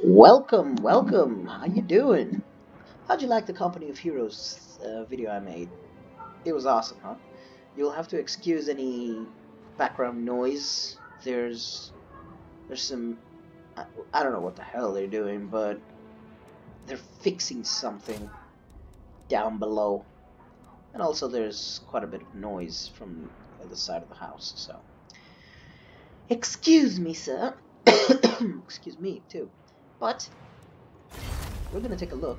Welcome, welcome. How you doing? How'd you like the Company of Heroes video I made? It was awesome, huh? You'll have to excuse any background noise. There's some I don't know what the hell they're doing, but they're fixing something down below, and also there's quite a bit of noise from the other side of the house. So excuse me, sir. Excuse me too. But we're gonna take a look.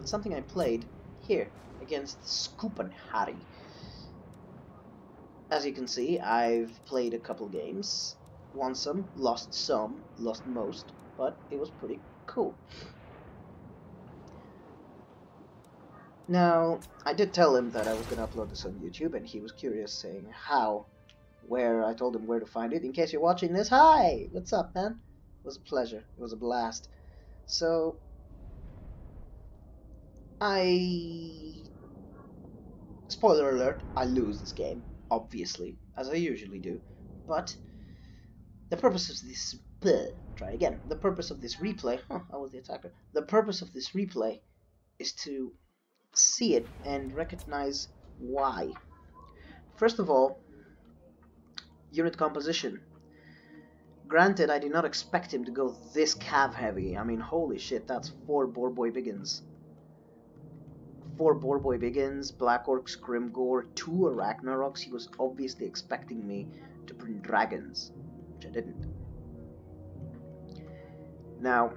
Something I played here against Scoop and Harry. As you can see, I've played a couple games, won some, lost most, but it was pretty cool. Now, I did tell him that I was going to upload this on YouTube, and he was curious, saying how, where. I told him where to find it. In case you're watching this, hi! What's up, man? It was a pleasure. It was a blast. So, spoiler alert, I lose this game, obviously, as I usually do, but the purpose of this... try again. The purpose of this replay... I was the attacker. The purpose of this replay is to see it and recognize why. First of all, unit composition. Granted, I did not expect him to go this cav heavy. I mean, holy shit, that's 4 Boarboy Biggins. 4 Boarboy Biggins, Black Orcs, Grimgore, 2 Arachnaroks. He was obviously expecting me to bring dragons, which I didn't. Now,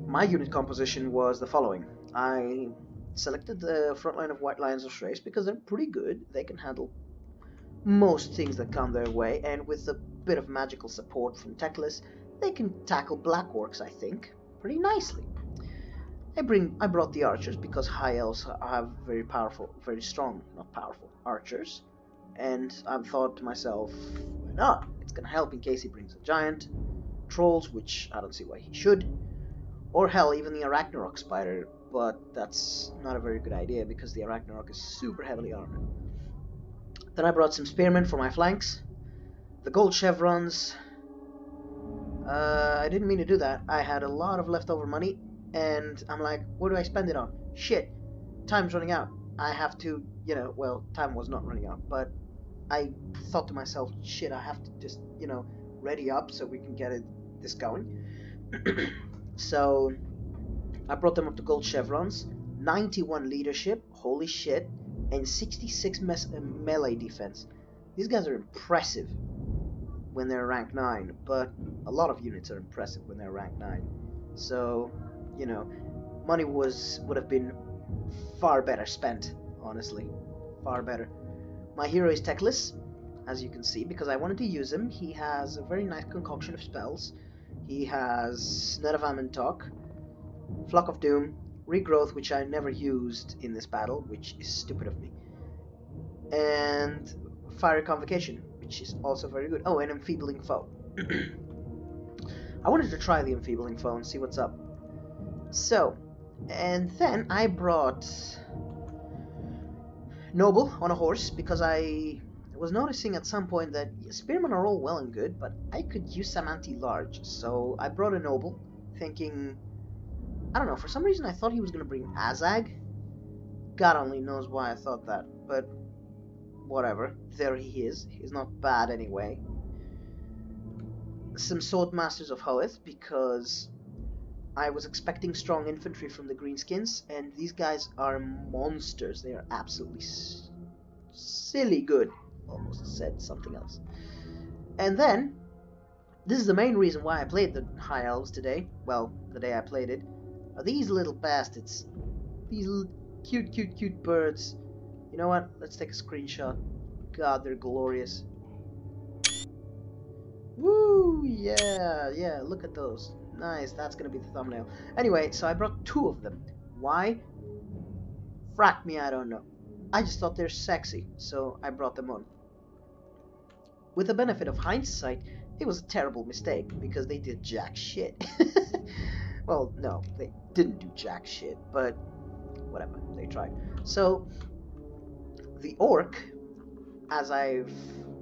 my unit composition was the following. I selected the front line of White Lions of Strays because they're pretty good. They can handle most things that come their way, and with a bit of magical support from Teclis, they can tackle Black Orcs, I think, pretty nicely. I brought the archers because high elves have very strong, not powerful, archers, and I thought to myself, why not? It's gonna help in case he brings a giant, trolls, which I don't see why he should, or hell, even the Arachnarok spider, but that's not a very good idea because the Arachnarok is super heavily armored. Then I brought some spearmen for my flanks, the gold chevrons. I didn't mean to do that. I had a lot of leftover money, and I'm like, what do I spend it on? Shit, time's running out. I have to, well, time was not running out, but I thought to myself, shit, I have to just, ready up so we can get this going. So I brought them up to gold chevrons, 91 leadership, holy shit, and 66 melee defense. These guys are impressive when they're rank 9, but a lot of units are impressive when they're rank 9. So, money would have been far better spent, honestly. Far better. My hero is Teclis, as you can see, because I wanted to use him. He has a very nice concoction of spells. He has Net of Talk, Flock of Doom, Regrowth, which I never used in this battle, which is stupid of me, and Fiery Convocation, which is also very good. Oh, and Enfeebling Foe. I wanted to try the Enfeebling Foe and see what's up. So, and then I brought Noble on a horse because I was noticing at some point that spearmen are all well and good, but I could use some anti-large, so I brought a Noble, thinking, I don't know, for some reason I thought he was going to bring Azag. God only knows why I thought that, but whatever, there he is. He's not bad anyway. Some Swordmasters of Hoeth, because I was expecting strong infantry from the Greenskins, and these guys are monsters. They are absolutely silly good. Almost said something else. And then, this is the main reason why I played the High Elves today. Well, the day I played it. Are these little bastards. These little cute birds. You know what? Let's take a screenshot. God, they're glorious. Woo! Yeah, look at those. Nice, that's gonna be the thumbnail. Anyway, so I brought 2 of them. Why? Frack me, I don't know. I just thought they're sexy, so I brought them on. With the benefit of hindsight, it was a terrible mistake, because they did jack shit. Well, no, they didn't do jack shit, but whatever, they tried. So, the orc, as I've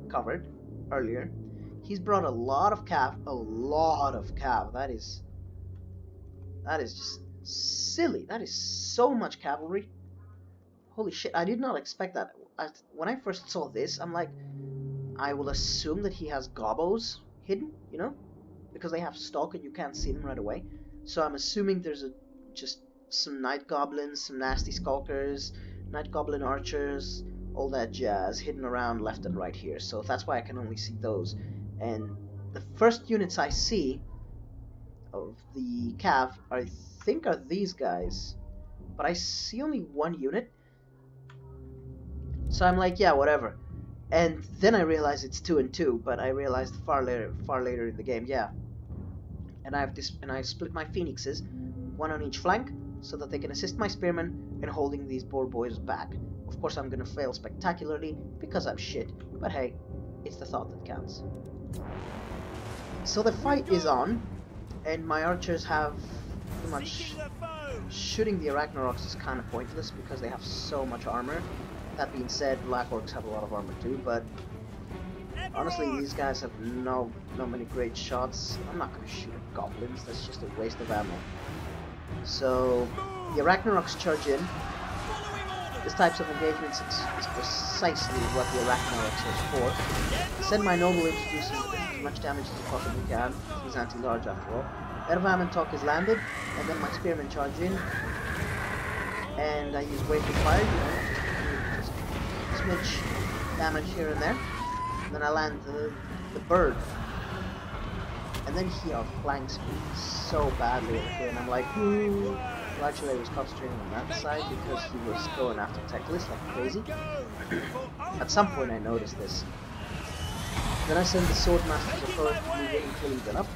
covered earlier, he's brought a lot of cav, that is That is just silly. That is so much cavalry. Holy shit, I did not expect that. When I first saw this, I'm like, I will assume that he has gobos hidden, you know? Because they have stock and you can't see them right away. So I'm assuming there's just some night goblins, some nasty skulkers, night goblin archers, all that jazz hidden around left and right here. So that's why I can only see those. And the first units I see of the cav, I think are these guys. But I see only one unit. So I'm like, yeah, whatever. And then I realize it's 2 and 2, but I realized far later in the game, yeah. And I split my phoenixes, one on each flank, so that they can assist my spearmen in holding these boar boys back. Of course, I'm gonna fail spectacularly because I'm shit, but hey, it's the thought that counts. So the fight is on, and my archers have pretty much shooting the Arachnaroks is kind of pointless because they have so much armor. That being said, Black Orcs have a lot of armor too, but honestly, these guys have no many great shots. I'm not gonna shoot at goblins, that's just a waste of ammo. So, the Arachnaroks charge in. This types of engagements is precisely what the Arachnaroks are for. Send my noble in to do as much damage as he possibly can. He's anti-large after all. Ervamantok is landed, and then my spearmen charge in. And I use wave of fire, you know, just smidge damage here and there. And then I land the bird. And then he outflanks me so badly over here, and I'm like, ooh. Well, actually, I was concentrating on that side because he was going after Teclis like crazy. At some point, I noticed this. Then I send the Swordmasters of Earth to move in and killing them up.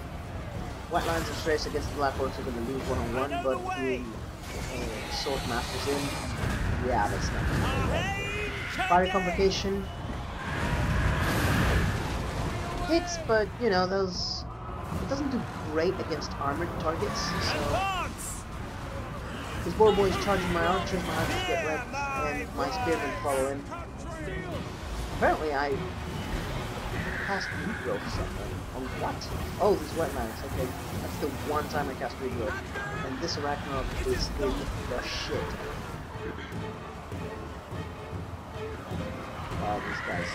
White Lions of Strays against the Black Orcs are going to lose one-on-one, but the Swordmasters in, yeah, that's not going to work. Fire Convocation hits, but you know, those it doesn't do great against armored targets. So these boar boys charging my archers get wrecked, and my spearmen follow in. Apparently, I cast regrowth something. On what? Oh, these white lions. Okay, that's the one time I cast regrowth, and this Arachnarok is in the shit. Wow, these guys.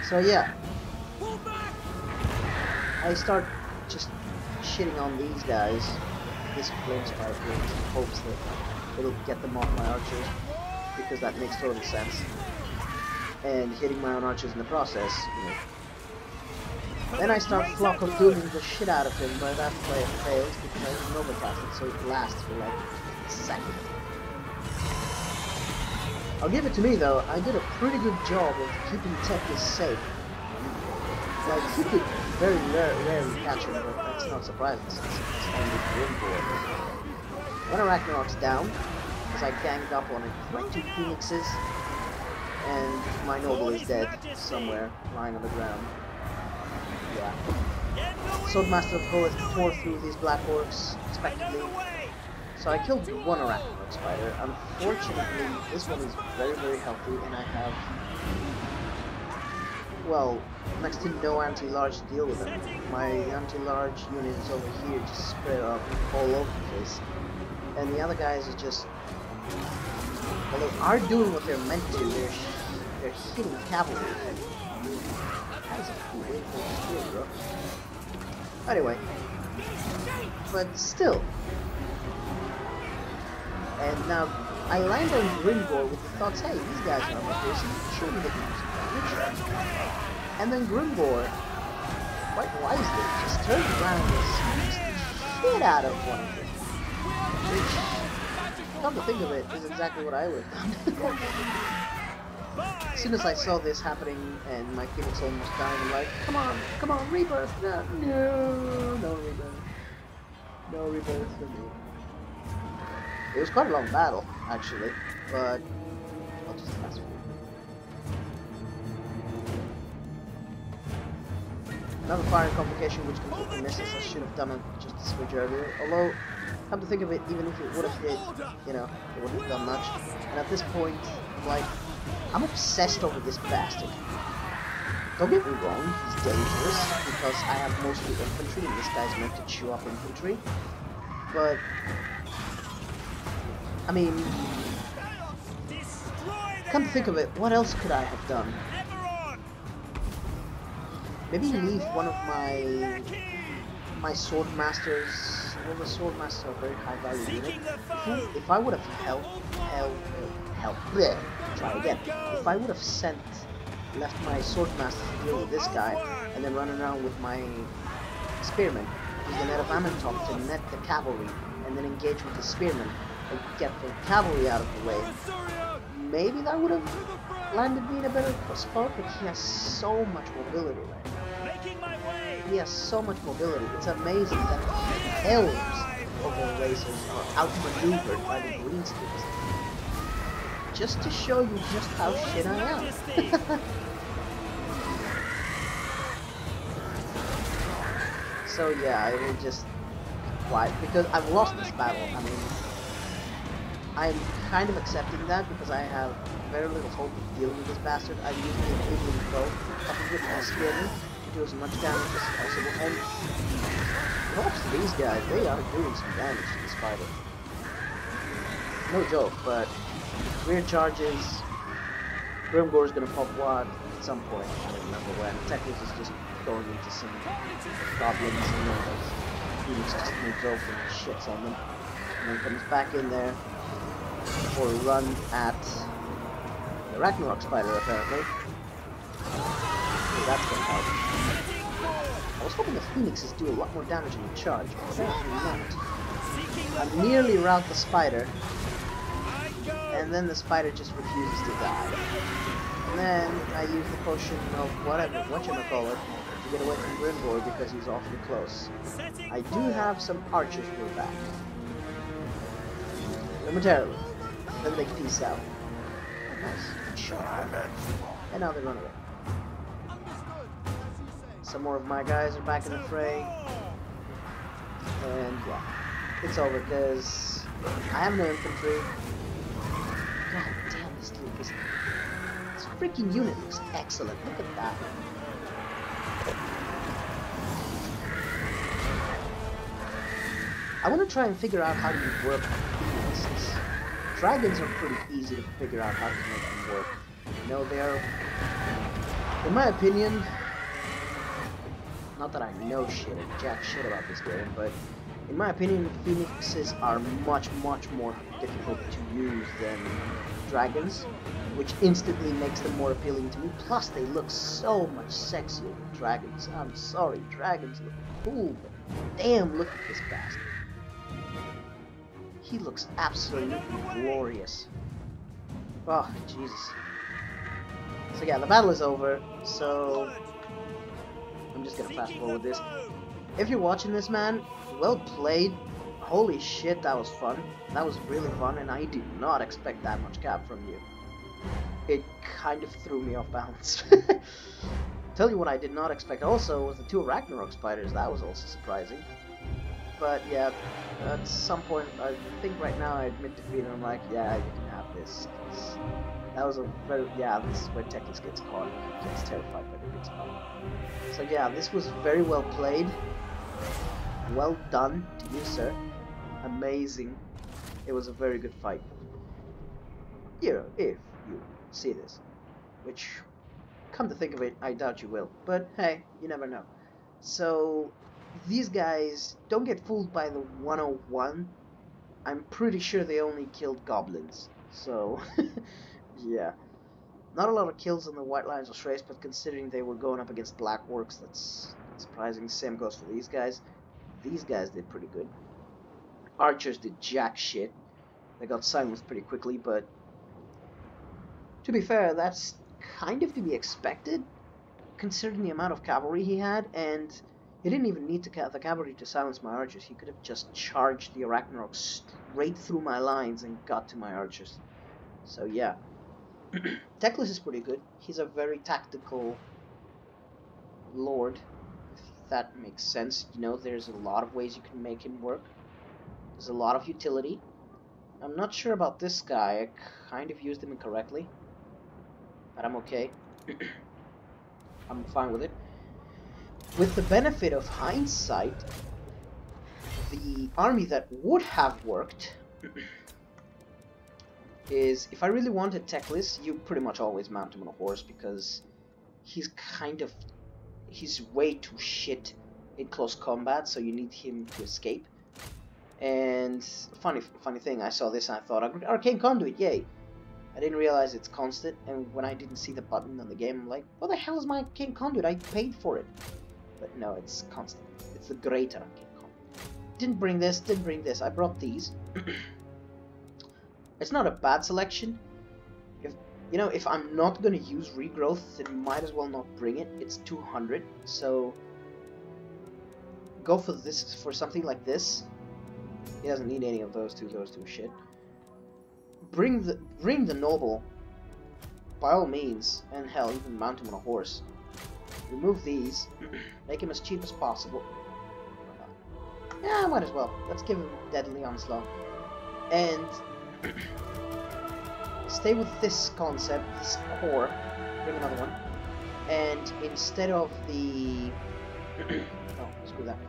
So yeah, I start just shitting on these guys, this flame spire in hopes that it'll get them off my archers, because that makes total sense. And hitting my own archers in the process, you know. Then I start Flock of Dooming the shit out of him, but that play fails because I have Nova Castle, so it lasts for like a second. I'll give it to me though, I did a pretty good job of keeping Teclis safe. Like, he could very rarely catch him, but that's not surprising since it's only Grimboard. One Arachnarok's down, as I ganged up on it with my 2 phoenixes, and my noble is dead somewhere, lying on the ground. Yeah. Swordmaster of Hoeth tore through these black orcs, expectedly. So I killed one Arachnarok spider. Unfortunately, this one is very healthy, and I have, well, next to no anti-large to deal with them. My anti-large unit is over here, just spread out all over the place. And the other guys are just, well, they are doing what they're meant to. They're hitting cavalry. That is a cool way to do it, bro. Anyway, but still. And now I land on Grimgor with the thoughts, hey, these guys are my person, surely they can do some damage. And then Grimgor, quite wisely, just turns around and smacks the shit out of one of them. Which, come to think of it, is exactly what I would have done. As soon as I saw this happening and my phoenix almost died, I'm like, come on, rebirth! No rebirth. No rebirth for me. It was quite a long battle, actually, but I'll just fast forward. Another firing complication which completely misses. I should have done it just a switch earlier. Although, come to think of it, even if it would have hit, you know, it wouldn't have done much. And at this point, I'm like, I'm obsessed over this bastard. Don't get me wrong, he's dangerous because I have mostly infantry and this guy's meant to chew up infantry. But, I mean, come to think of it, what else could I have done? Maybe leave one of my sword masters. Well, the sword masters are a very high value unit. If I would have try again. If I would have left my sword master to deal with this guy, and then run around with my spearmen, use the net of Amantop to net the cavalry, and then engage with the spearmen and get the cavalry out of the way, maybe that would have landed me in a better spot. But he has so much mobility right now. He has so much mobility. It's amazing that the elves of all races are outmaneuvered by the greenskins. Just to show you just how shit I am. So yeah, I will just quiet because I've lost this battle. I mean, I'm kind of accepting that because I have very little hope of dealing with this bastard. I'm using the equivalent bow, coupled with my spearmen, to do as much damage as possible. And props to these guys, they are doing some damage to this fighter. No joke, but rear charges, Grimgore is gonna pop what at some point, I don't remember when. Teclis is just going into some goblins and then Phoenix just moves over and shits on them. And then comes back in there for a run at the Ragnarok spider apparently. So that's gonna help. I was hoping the Phoenixes do a lot more damage in the charge, but apparently not. I nearly rout the spider, and then the spider just refuses to die. And then I use the potion of whatchamacallit to get away from Grimgore because he's awfully close. I do have some archers who are back. Momentarily. Then they peace out. Nice. Shot. And now they run away. Some more of my guys are back in the fray. And yeah. It's over because I have no infantry. God damn, this freaking unit looks excellent. Look at that. I want to try and figure out how to work phoenixes. Dragons are pretty easy to figure out how to make them work. You know, they are, in my opinion, not that I know shit or jack shit about this game, but in my opinion, phoenixes are much more difficult to use than dragons, which instantly makes them more appealing to me. Plus, they look so much sexier than dragons. I'm sorry, dragons look cool, but damn, look at this bastard. He looks absolutely glorious. Oh, Jesus. So yeah, the battle is over, so I'm just gonna fast forward this. If you're watching this, man, well played. Holy shit, that was fun. That was really fun, and I did not expect that much cap from you. It kind of threw me off balance. Tell you what I did not expect also was the 2 Ragnarok spiders. That was also surprising. But yeah, at some point, I think right now I admit defeat and I'm like, yeah, you can have this. That was a very, yeah, this is where Teclis gets caught. He gets terrified by the big spider. So yeah, this was very well played. Well done to you, sir. Amazing. It was a very good fight. You know, if you see this. Which, come to think of it, I doubt you will. But hey, you never know. So, these guys, don't get fooled by the 101. I'm pretty sure they only killed goblins. So, yeah. Not a lot of kills on the White Lions or Strays, but considering they were going up against Black Orcs, that's surprising. Same goes for these guys. These guys did pretty good. Archers did jack shit. They got silenced pretty quickly, but to be fair, that's kind of to be expected, considering the amount of cavalry he had, and he didn't even need the cavalry to silence my archers. He could have just charged the Ragnarok straight through my lines and got to my archers. So yeah. Teclis is pretty good. He's a very tactical lord, if that makes sense. You know, there's a lot of ways you can make him work. There's a lot of utility. I'm not sure about this guy. I kind of used him incorrectly, but I'm okay. I'm fine with it. With the benefit of hindsight, the army that would have worked is, if I really wanted Teclis, you pretty much always mount him on a horse, because he's way too shit in close combat, so you need him to escape. And funny thing, I saw this and I thought, Arcane Conduit, yay! I didn't realize it's constant, and when I didn't see the button on the game, I'm like, what the hell is my Arcane Conduit? I paid for it. But no, it's constant. It's the greater Arcane Conduit. Didn't bring this, I brought these. It's not a bad selection. If I'm not gonna use regrowth, then might as well not bring it. It's 200, so go for this, for something like this. He doesn't need any of those two shit. Bring the noble, by all means, and hell, even mount him on a horse. Remove these, make him as cheap as possible. Yeah, might as well. Let's give him Deadly Onslaught. And stay with this concept, this core. Bring another one. And instead of the... oh, screw that.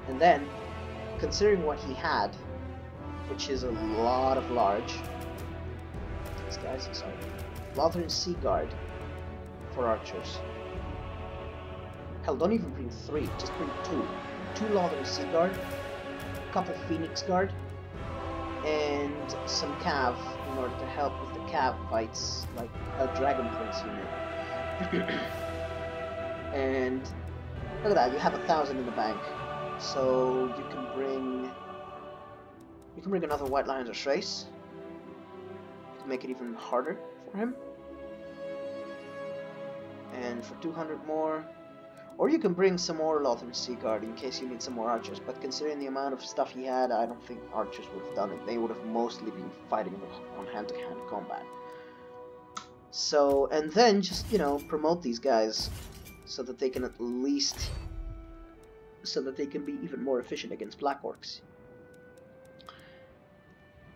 And then, considering what he had, which is a lot of large... These guys, sorry. Lothern Sea Guard for archers. Hell, don't even bring 3, just bring 2. 2 Lothern Sea Guard, a couple Phoenix Guard, and some Cav in order to help with the Cav fights, like a Dragon Prince unit. And look at that, you have 1,000 in the bank, so you can bring another White Lions or Trace to make it even harder for him. And for 200 more, or you can bring some more Lothern Sea Guard in case you need some more archers, but considering the amount of stuff he had, I don't think archers would have done it. They would have mostly been fighting on hand-to-hand combat. So, and then just, promote these guys so that they can at least, so that they can be even more efficient against Black Orcs.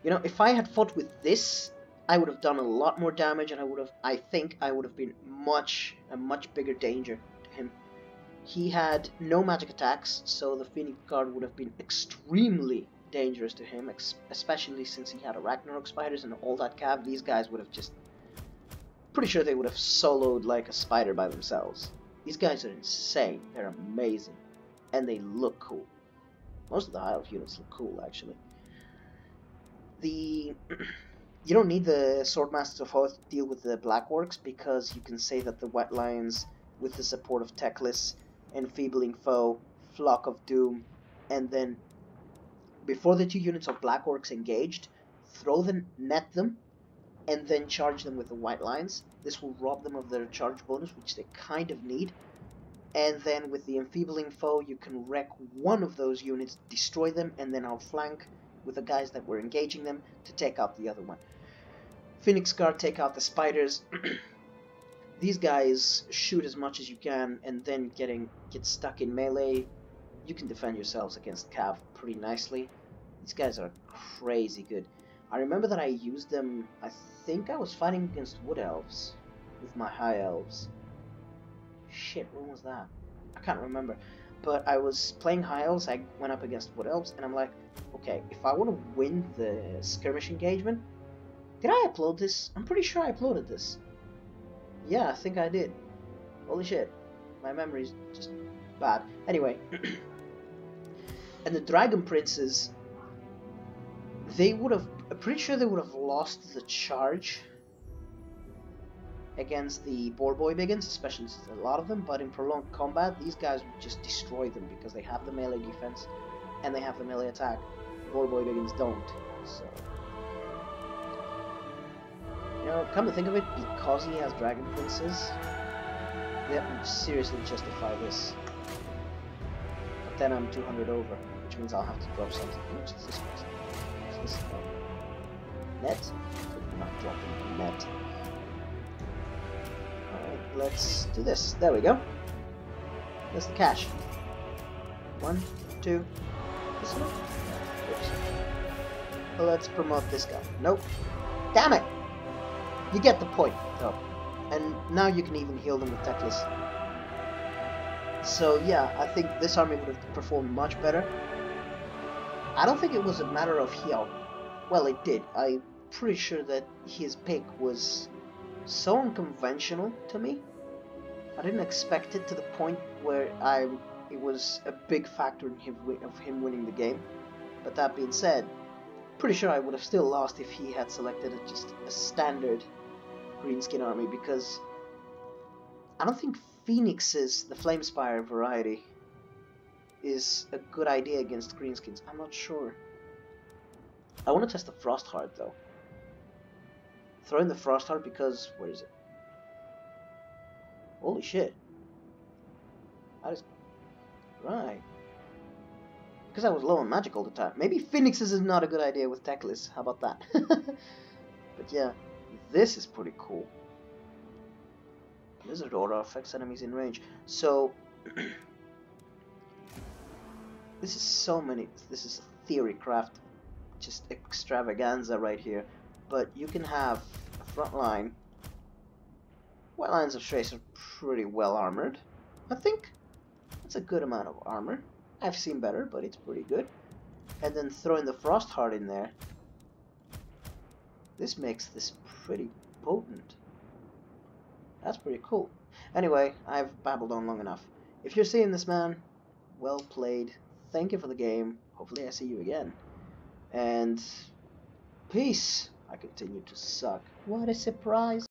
If I had fought with this, I would have done a lot more damage, and I think I would have been a much bigger danger to him. He had no magic attacks, so the Phoenix Guard would have been extremely dangerous to him, especially since he had a Ragnarok spiders and all that cav. These guys would have just... pretty sure they would have soloed like a spider by themselves. These guys are insane. They're amazing. And they look cool. Most of the High Elf units look cool, actually. You don't need the Swordmasters of Hoth to deal with the Black Orcs, because you can say that the White Lions, with the support of Teclis, Enfeebling Foe, Flock of Doom, and then before the 2 units of Black Orcs engaged, net them, and then charge them with the White Lions. This will rob them of their charge bonus, which they kind of need. And then with the Enfeebling Foe, you can wreck one of those units, destroy them, and then outflank with the guys that were engaging them to take out the other one. Phoenix Guard, take out the spiders. These guys shoot as much as you can, and then get stuck in melee. You can defend yourselves against Cav pretty nicely. These guys are crazy good. I remember that I used them, I think I was fighting against Wood Elves with my High Elves. Shit, when was that? I can't remember. But I was playing High Elves, I went up against Wood Elves, and I'm like, okay, if I want to win the skirmish engagement... Did I upload this? I'm pretty sure I uploaded this. Yeah, I think I did. Holy shit. My memory's just bad. Anyway. And the Dragon Princes, they would have... I'm pretty sure they would have lost the charge against the Boar Boy Biggins, especially since a lot of them, but in prolonged combat, these guys would just destroy them because they have the melee defense and they have the melee attack. Boar Boy Biggins don't, so... come to think of it, because he has Dragon Princes, that would seriously justify this. But then I'm 200 over, which means I'll have to drop something. Which is this one? What's this one? Net? I'm not dropping net. Alright, let's do this. There we go. There's the cash. 1, 2, this one? Oops. Well, let's promote this guy. Nope. Damn it! You get the point, though. And now you can even heal them with Teclis. So yeah, I think this army would have performed much better. I don't think it was a matter of well, it did. I'm pretty sure that his pick was so unconventional to me. I didn't expect it to the point where it was a big factor in him winning the game. But that being said, pretty sure I would have still lost if he had selected just a standard greenskin army, because I don't think Phoenix's, the Flamespire variety, is a good idea against greenskins. I'm not sure. I want to test the Frostheart though. Throw in the Frostheart because, where is it? Holy shit. That is... right. Because I was low on magic all the time. Maybe Phoenix's is not a good idea with Teclis. How about that? But yeah, this is pretty cool. Blizzard Aura affects enemies in range. So... this is so many... this is theory craft. Just extravaganza right here. But you can have a front line. White Lions of Trace are pretty well armored. I think that's a good amount of armor. I've seen better, but it's pretty good. And then throw in the Frostheart in there. This makes this pretty potent. That's pretty cool. Anyway, I've babbled on long enough. If you're seeing this, man, well played. Thank you for the game. Hopefully I see you again. And peace. I continue to suck. What a surprise.